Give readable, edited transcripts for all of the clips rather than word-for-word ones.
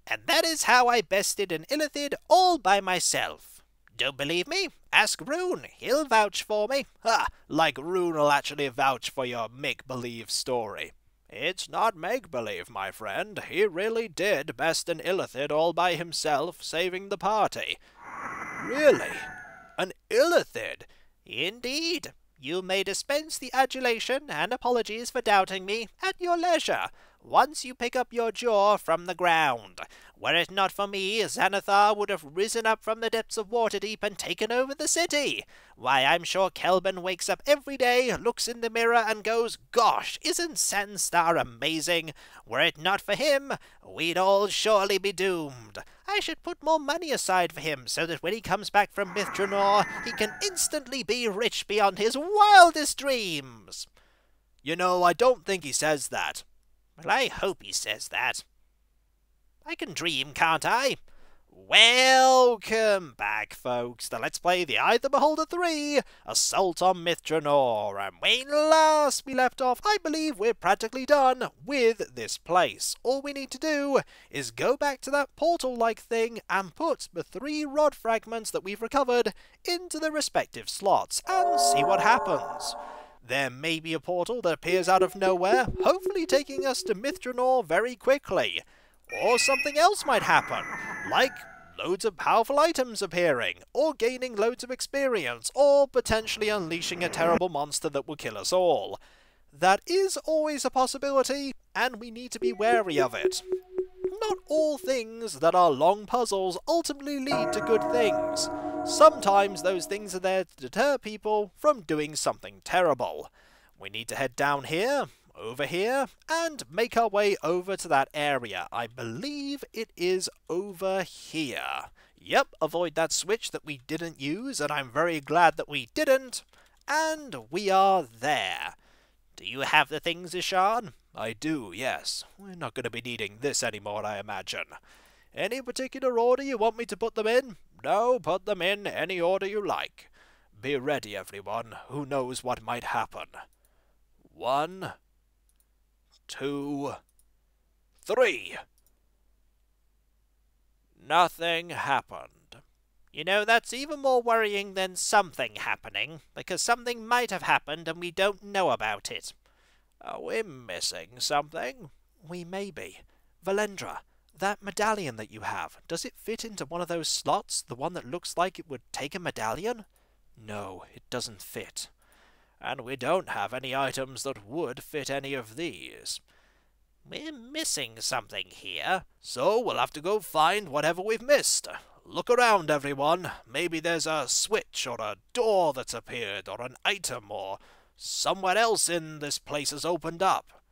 And that is how I bested an illithid all by myself. Don't believe me? Ask Rune. He'll vouch for me. Ha! Like Rune'll actually vouch for your make-believe story. It's not make-believe, my friend. He really did best an illithid all by himself, saving the party. Really? An illithid? Indeed. You may dispense the adulation and apologies for doubting me at your leisure, once you pick up your jaw from the ground. Were it not for me, Xanathar would have risen up from the depths of Waterdeep and taken over the city. Why, I'm sure Kelvin wakes up every day, looks in the mirror and goes, "Gosh, isn't Sandstar amazing? Were it not for him, we'd all surely be doomed. I should put more money aside for him, so that when he comes back from Mithranor, he can instantly be rich beyond his wildest dreams." You know, I don't think he says that. Well, I hope he says that. I can dream, can't I? Welcome back, folks, to Let's Play the Eye of the Beholder 3, Assault on Mithranor, and when last we left off, I believe we're practically done with this place. All we need to do is go back to that portal-like thing and put the 3 rod fragments that we've recovered into the respective slots, and see what happens. There may be a portal that appears out of nowhere, hopefully taking us to Mithranor very quickly. Or something else might happen, like loads of powerful items appearing, or gaining loads of experience, or potentially unleashing a terrible monster that will kill us all. That is always a possibility, and we need to be wary of it. Not all things that are long puzzles ultimately lead to good things. Sometimes those things are there to deter people from doing something terrible. We need to head down here, over here, and make our way over to that area. I believe it is over here. Yep, avoid that switch that we didn't use, and I'm very glad that we didn't. And we are there. Do you have the things, Ishan? I do, yes. We're not going to be needing this anymore, I imagine. Any particular order you want me to put them in? No, put them in any order you like. Be ready, everyone. Who knows what might happen? 1, 2, 3. Nothing happened. You know, that's even more worrying than something happening, because something might have happened and we don't know about it. Are we missing something? We may be. Valendra, that medallion that you have, does it fit into one of those slots, the one that looks like it would take a medallion? No, it doesn't fit. And we don't have any items that would fit any of these. We're missing something here, so we'll have to go find whatever we've missed. Look around, everyone. Maybe there's a switch or a door that's appeared, or an item, or somewhere else in this place has opened up.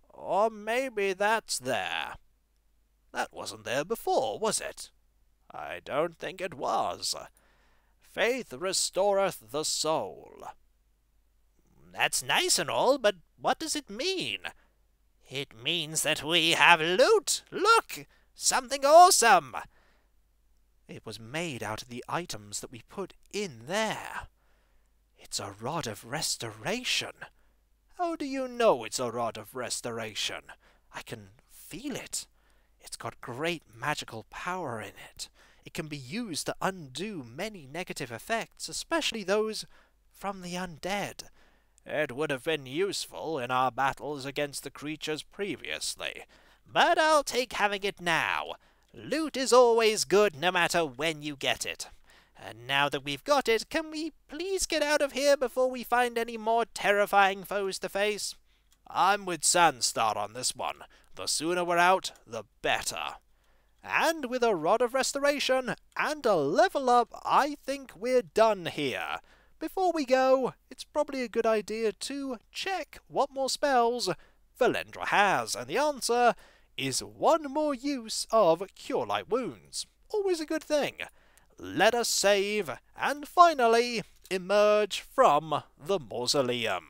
Or maybe that's there. That wasn't there before, was it? I don't think it was. Faith restoreth the soul. That's nice and all, but what does it mean? It means that we have loot! Look! Something awesome! It was made out of the items that we put in there. It's a rod of restoration. How do you know it's a rod of restoration? I can feel it. It's got great magical power in it. It can be used to undo many negative effects, especially those from the undead. It would have been useful in our battles against the creatures previously, but I'll take having it now. Loot is always good no matter when you get it. And now that we've got it, can we please get out of here before we find any more terrifying foes to face? I'm with Sandstar on this one. The sooner we're out, the better. And with a Rod of Restoration and a level up, I think we're done here. Before we go, it's probably a good idea to check what more spells Valendra has, and the answer is one more use of Cure Light Wounds. Always a good thing. Let us save, and finally emerge from the mausoleum.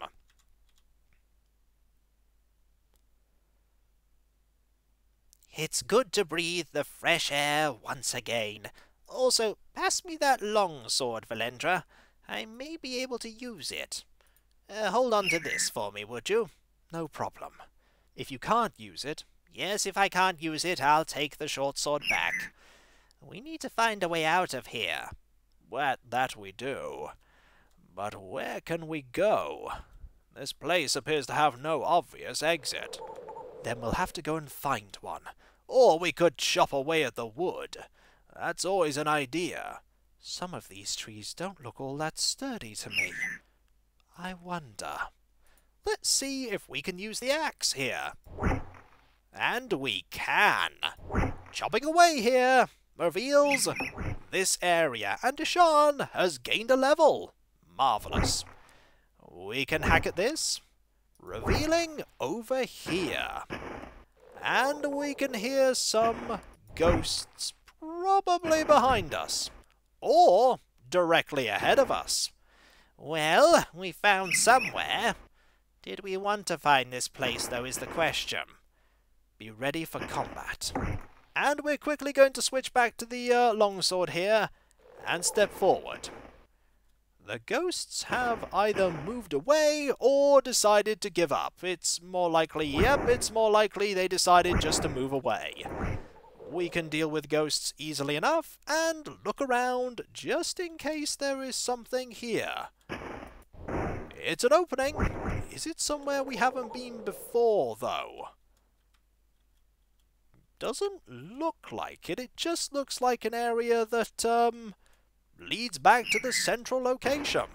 It's good to breathe the fresh air once again. Also, pass me that long sword, Valendra. I may be able to use it. Hold on to this for me, would you? No problem. If you can't use it, Yes, if I can't use it, I'll take the short sword back. We need to find a way out of here. Well, that we do. But where can we go? This place appears to have no obvious exit. Then we'll have to go and find one. Or we could chop away at the wood. That's always an idea. Some of these trees don't look all that sturdy to me. I wonder. Let's see if we can use the axe here. And we can. Chopping away here reveals this area, and Deshaun has gained a level. Marvellous. We can hack at this, revealing over here. And we can hear some ghosts probably behind us, or directly ahead of us. Well, we found somewhere. Did we want to find this place, though, is the question. Be ready for combat. And we're quickly going to switch back to the longsword here, and step forward. The ghosts have either moved away or decided to give up. It's more likely, yep, it's more likely they decided just to move away. We can deal with ghosts easily enough, and look around just in case there is something here. It's an opening. Is it somewhere we haven't been before, though? Doesn't look like it. It just looks like an area that, leads back to the central location.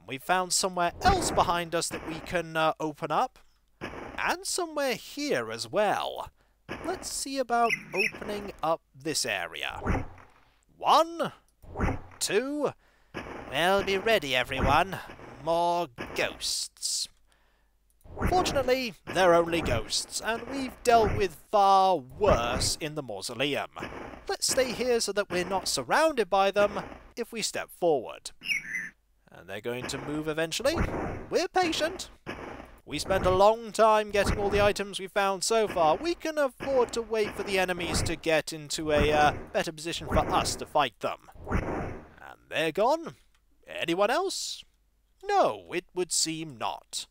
We found somewhere else behind us that we can open up, and somewhere here as well. Let's see about opening up this area. 1, 2. Well, be ready, everyone. More ghosts. Fortunately, they're only ghosts, and we've dealt with far worse in the mausoleum. Let's stay here so that we're not surrounded by them if we step forward. And they're going to move eventually. We're patient. We spent a long time getting all the items we found so far. We can afford to wait for the enemies to get into a better position for us to fight them. And they're gone. Anyone else? No, it would seem not.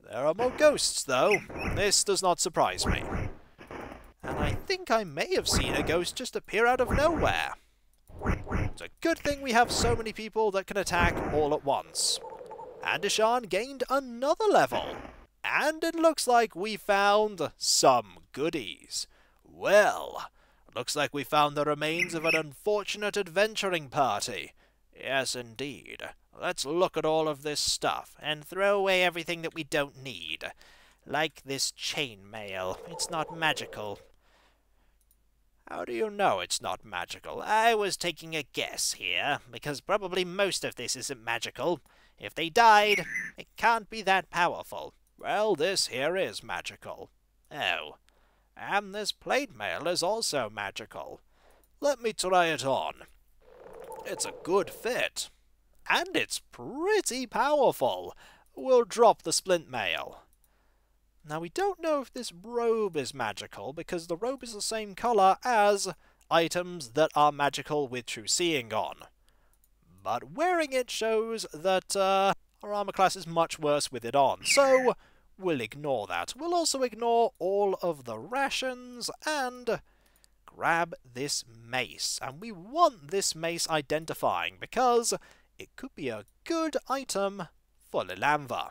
There are more ghosts, though. This does not surprise me. And I think I may have seen a ghost just appear out of nowhere. It's a good thing we have so many people that can attack all at once. And Deshaun gained another level. And it looks like we found some goodies. Well, looks like we found the remains of an unfortunate adventuring party. Yes, indeed. Let's look at all of this stuff, and throw away everything that we don't need. Like this chainmail. It's not magical. How do you know it's not magical? I was taking a guess here, because probably most of this isn't magical. If they died, it can't be that powerful. Well, this here is magical. Oh. And this plate mail is also magical. Let me try it on. It's a good fit. And it's pretty powerful. We'll drop the splint mail. Now, we don't know if this robe is magical, because the robe is the same colour as items that are magical with true seeing on. But wearing it shows that our armour class is much worse with it on, so we'll ignore that. We'll also ignore all of the rations and grab this mace. And we want this mace identifying, because it could be a good item for Lilanva.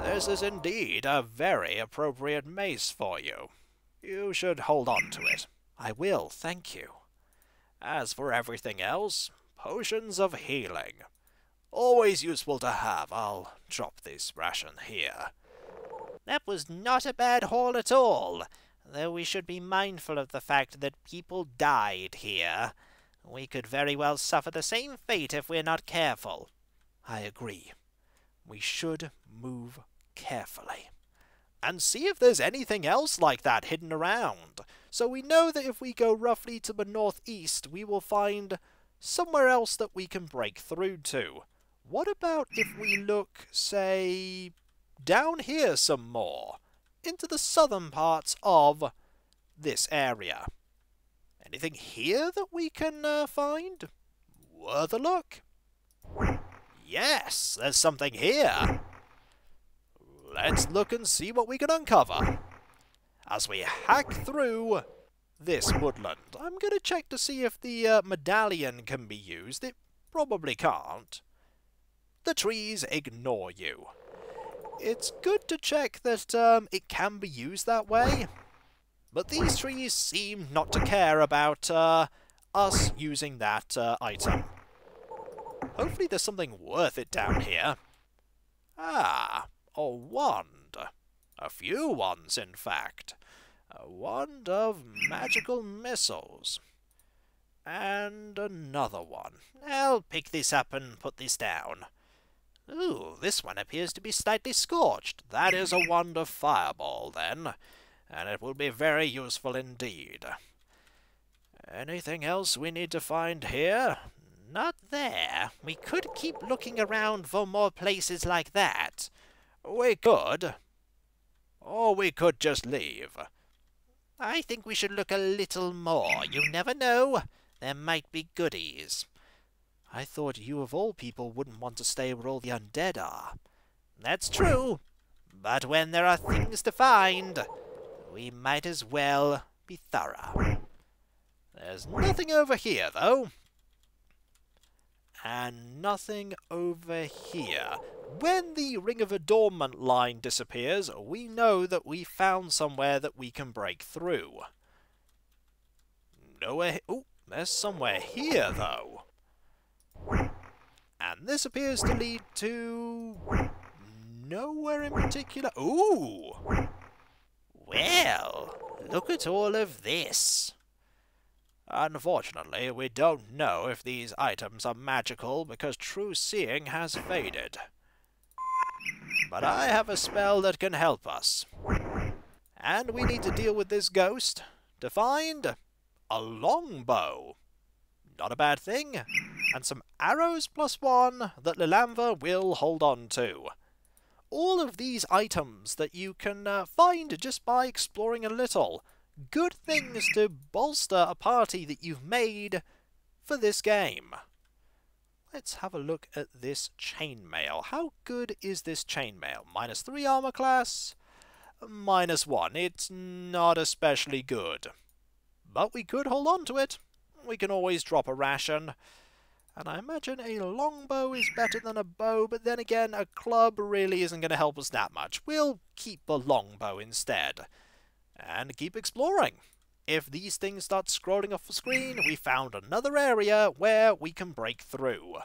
This is indeed a very appropriate mace for you. You should hold on to it. I will, thank you. As for everything else, potions of healing. Always useful to have. I'll drop this ration here. That was not a bad haul at all, though we should be mindful of the fact that people died here. We could very well suffer the same fate if we're not careful. I agree. We should move carefully. And see if there's anything else like that hidden around. So we know that if we go roughly to the northeast, we will find somewhere else that we can break through to. What about if we look, say, down here some more, into the southern parts of this area? Anything here that we can find? Worth a look. Yes, there's something here. let's look and see what we can uncover. As we hack through this woodland, I'm going to check to see if the medallion can be used. It probably can't. The trees ignore you. It's good to check that it can be used that way, but these trees seem not to care about us using that item. Hopefully there's something worth it down here. Ah, a wand. A few wands, in fact. A wand of magical missiles. And another one. I'll pick this up and put this down. Ooh, this one appears to be slightly scorched. That is a wand of fireball, then, and it will be very useful indeed. Anything else we need to find here? Not there. We could keep looking around for more places like that. We could. Or we could just leave. I think we should look a little more. You never know. There might be goodies. I thought you of all people wouldn't want to stay where all the undead are. That's true. But when there are things to find, we might as well be thorough. There's nothing over here, though. And nothing over here. When the Ring of Adornment line disappears, we know that we found somewhere that we can break through. Nowhere... Ooh, there's somewhere here, though. And this appears to lead to... nowhere in particular. Ooh! Well, look at all of this. Unfortunately, we don't know if these items are magical because true seeing has faded. But I have a spell that can help us. And we need to deal with this ghost to find a longbow. Not a bad thing. And some arrows +1 that Lilanva will hold on to. All of these items that you can find just by exploring a little. Good things to bolster a party that you've made for this game. Let's have a look at this chainmail. How good is this chainmail? -3 armor class, -1. It's not especially good. But we could hold on to it. We can always drop a ration. And I imagine a longbow is better than a bow, but then again, a club really isn't going to help us that much. We'll keep a longbow instead. And keep exploring. If these things start scrolling off the screen, we found another area where we can break through.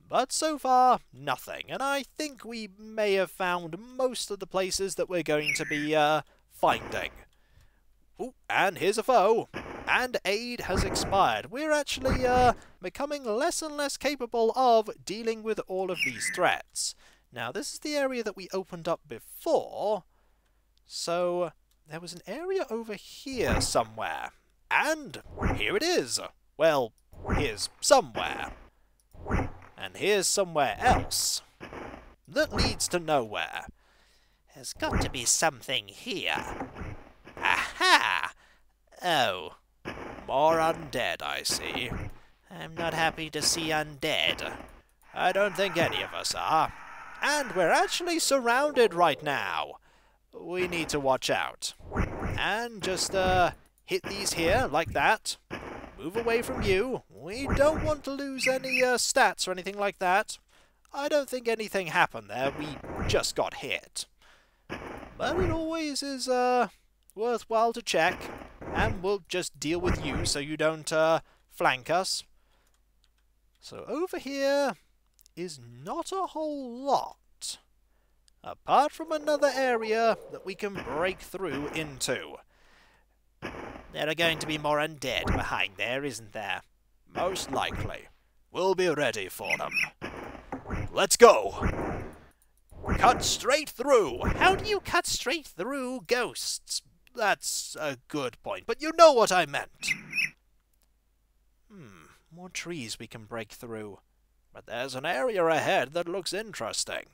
But so far, nothing. And I think we may have found most of the places that we're going to be finding. Ooh, and here's a foe. And aid has expired. We're actually becoming less and less capable of dealing with all of these threats. Now, this is the area that we opened up before. So, there was an area over here somewhere. And here it is. Well, here's somewhere. And here's somewhere else. That leads to nowhere. There's got to be something here. Aha! Oh. More undead, I see. I'm not happy to see undead. I don't think any of us are. And we're actually surrounded right now. We need to watch out. And just hit these here, like that. Move away from you. We don't want to lose any stats or anything like that. I don't think anything happened there. We just got hit. But it always is worthwhile to check. And we'll just deal with you so you don't flank us. So over here is not a whole lot. Apart from another area that we can break through into. There are going to be more undead behind there, isn't there? Most likely. We'll be ready for them. Let's go! Cut straight through! How do you cut straight through ghosts? That's a good point, but you know what I meant. More trees we can break through. But there's an area ahead that looks interesting.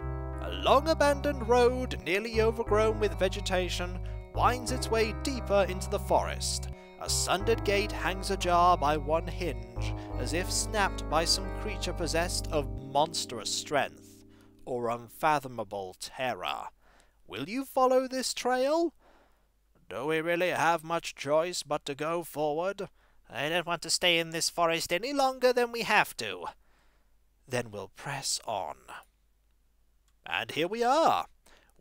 A long-abandoned road, nearly overgrown with vegetation, winds its way deeper into the forest. A sundered gate hangs ajar by one hinge, as if snapped by some creature possessed of monstrous strength. or unfathomable terror. Will you follow this trail? Do we really have much choice but to go forward? I don't want to stay in this forest any longer than we have to. Then we'll press on. And here we are.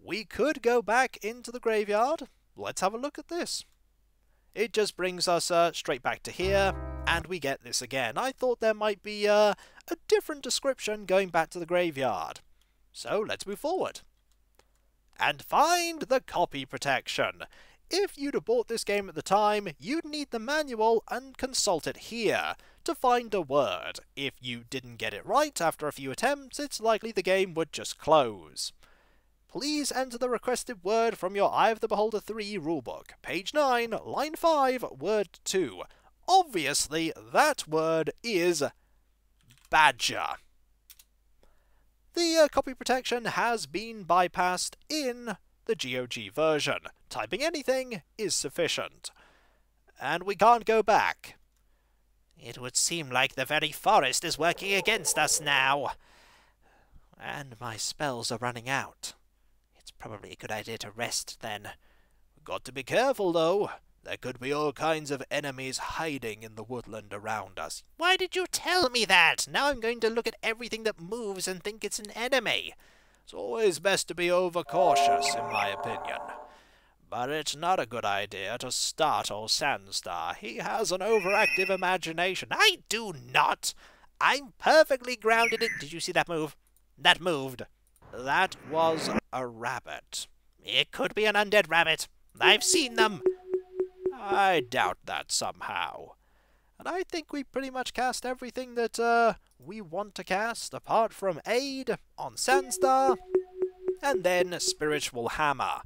We could go back into the graveyard. Let's have a look at this. It just brings us straight back to here, and we get this again. I thought there might be a different description going back to the graveyard. So let's move forward. And find the copy protection. If you'd have bought this game at the time, you'd need the manual and consult it here to find a word. If you didn't get it right after a few attempts, it's likely the game would just close. Please enter the requested word from your Eye of the Beholder 3 rulebook. Page 9, line 5, word 2. Obviously, that word is badger. The copy protection has been bypassed in the GOG version. Typing anything is sufficient. And we can't go back. It would seem like the very forest is working against us now. And my spells are running out. It's probably a good idea to rest then. Got to be careful though. There could be all kinds of enemies hiding in the woodland around us. Why did you tell me that? Now I'm going to look at everything that moves and think it's an enemy. It's always best to be overcautious, in my opinion. But it's not a good idea to startle Sandstar. He has an overactive imagination. I do not! I'm perfectly grounded in... Did you see that move? That moved. That was a rabbit. It could be an undead rabbit. I've seen them. I doubt that somehow. And I think we pretty much cast everything that we want to cast, apart from Aid on Sandstar, and then Spiritual Hammer.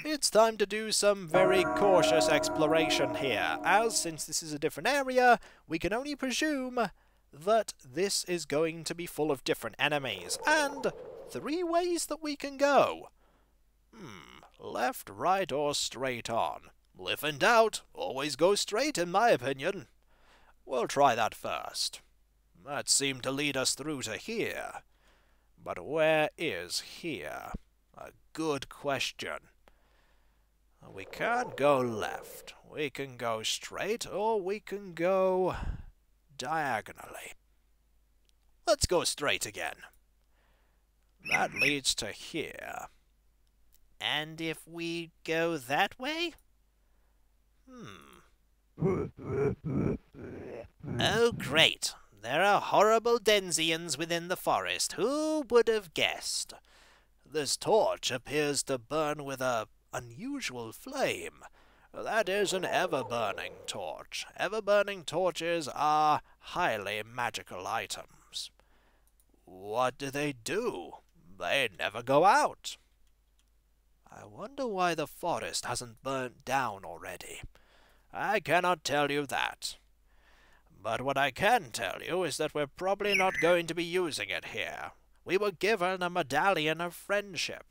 It's time to do some very cautious exploration here, as since this is a different area, we can only presume that this is going to be full of different enemies, and 3 ways that we can go. Left, right, or straight on. If in doubt, always go straight in my opinion. We'll try that first. That seemed to lead us through to here. But where is here? A good question. We can't go left. We can go straight, or we can go diagonally. Let's go straight again. That leads to here. And if we go that way? Oh, great. There are horrible Denzians within the forest. Who would have guessed? This torch appears to burn with a unusual flame. That is an ever-burning torch. Ever-burning torches are highly magical items. What do? They never go out. I wonder why the forest hasn't burnt down already. I cannot tell you that. But what I can tell you is that we're probably not going to be using it here. We were given a medallion of friendship,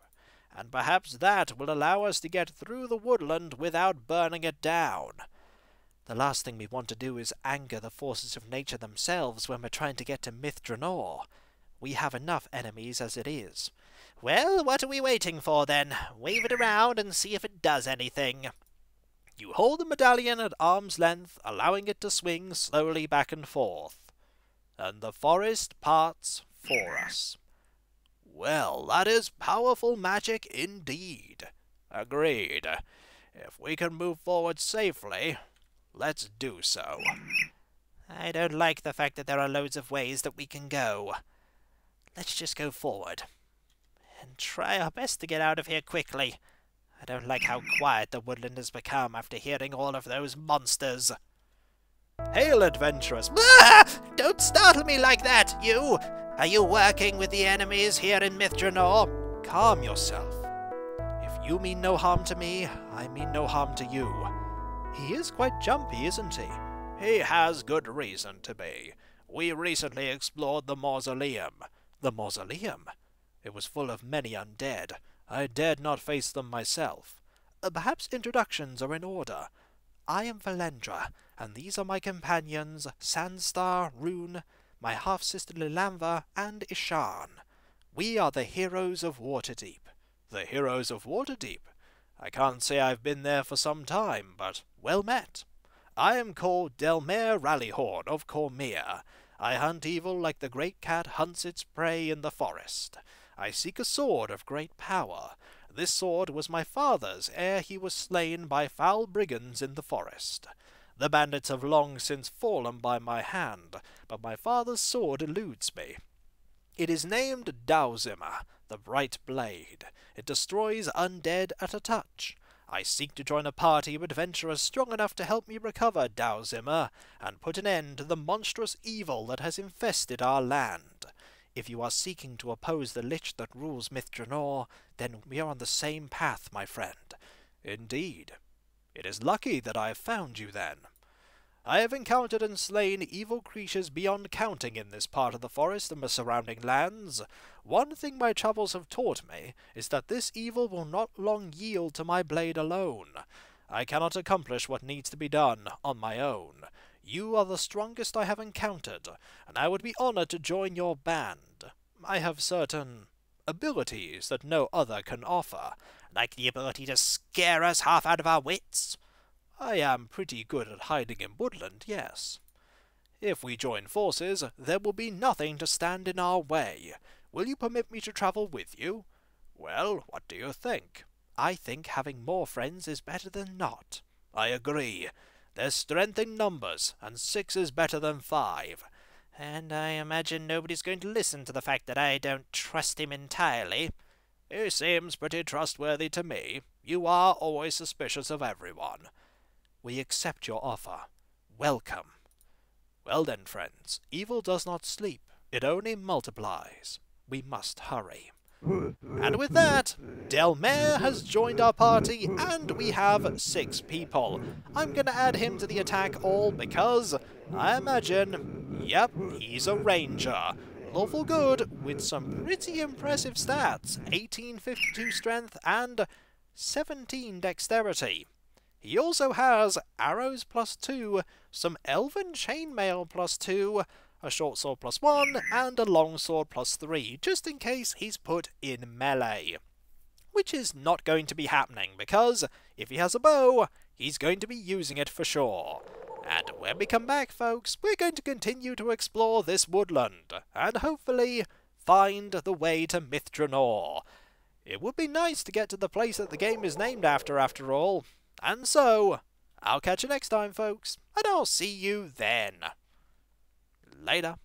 and perhaps that will allow us to get through the woodland without burning it down. The last thing we want to do is anger the forces of nature themselves when we're trying to get to Mithranor. We have enough enemies as it is. Well, what are we waiting for then? Wave it around and see if it does anything. You hold the medallion at arm's length, allowing it to swing slowly back and forth, and the forest parts for us. Well, that is powerful magic indeed. Agreed. If we can move forward safely, let's do so. I don't like the fact that there are loads of ways that we can go. Let's just go forward. And try our best to get out of here quickly. I don't like how quiet the woodland has become after hearing all of those monsters. Hail, adventurers! Ah! Don't startle me like that, you! Are you working with the enemies here in Mithranor? Calm yourself. If you mean no harm to me, I mean no harm to you. He is quite jumpy, isn't he? He has good reason to be. We recently explored the mausoleum. The mausoleum? It was full of many undead. I dared not face them myself. Perhaps introductions are in order. I am Valendra, and these are my companions, Sandstar, Rune, my half-sister Lilanva, and Ishan. We are the heroes of Waterdeep. The heroes of Waterdeep? I can't say I've been there for some time, but well met. I am called Delmare Rallyhorn of Cormia. I hunt evil like the great cat hunts its prey in the forest. I seek a sword of great power. This sword was my father's ere he was slain by foul brigands in the forest. The bandits have long since fallen by my hand, but my father's sword eludes me. It is named Dowzimmer, the Bright Blade. It destroys undead at a touch. I seek to join a party of adventurers strong enough to help me recover Dowzimmer and put an end to the monstrous evil that has infested our land. If you are seeking to oppose the lich that rules Mithranor, then we are on the same path, my friend. Indeed. It is lucky that I have found you, then. I have encountered and slain evil creatures beyond counting in this part of the forest and the surrounding lands. One thing my travels have taught me is that this evil will not long yield to my blade alone. I cannot accomplish what needs to be done on my own. You are the strongest I have encountered, and I would be honored to join your band. I have certain abilities that no other can offer. Like the ability to scare us half out of our wits? I am pretty good at hiding in woodland, yes. If we join forces, there will be nothing to stand in our way. Will you permit me to travel with you? Well, what do you think? I think having more friends is better than not. I agree. There's strength in numbers, and 6 is better than 5. And I imagine nobody's going to listen to the fact that I don't trust him entirely. He seems pretty trustworthy to me. You are always suspicious of everyone. We accept your offer. Welcome. Well then, friends, evil does not sleep. It only multiplies. We must hurry. And with that, Delmare has joined our party, and we have 6 people. I'm going to add him to the attack all because I imagine, yep, he's a ranger. Lawful good with some pretty impressive stats. 1852 strength and 17 dexterity. He also has arrows +2, some elven chainmail +2, a short sword +1, and a long sword +3, just in case he's put in melee. Which is not going to be happening, because if he has a bow, he's going to be using it for sure. And when we come back, folks, we're going to continue to explore this woodland, and hopefully find the way to Mithranor. It would be nice to get to the place that the game is named after all. And so, I'll catch you next time, folks, and I'll see you then. Later.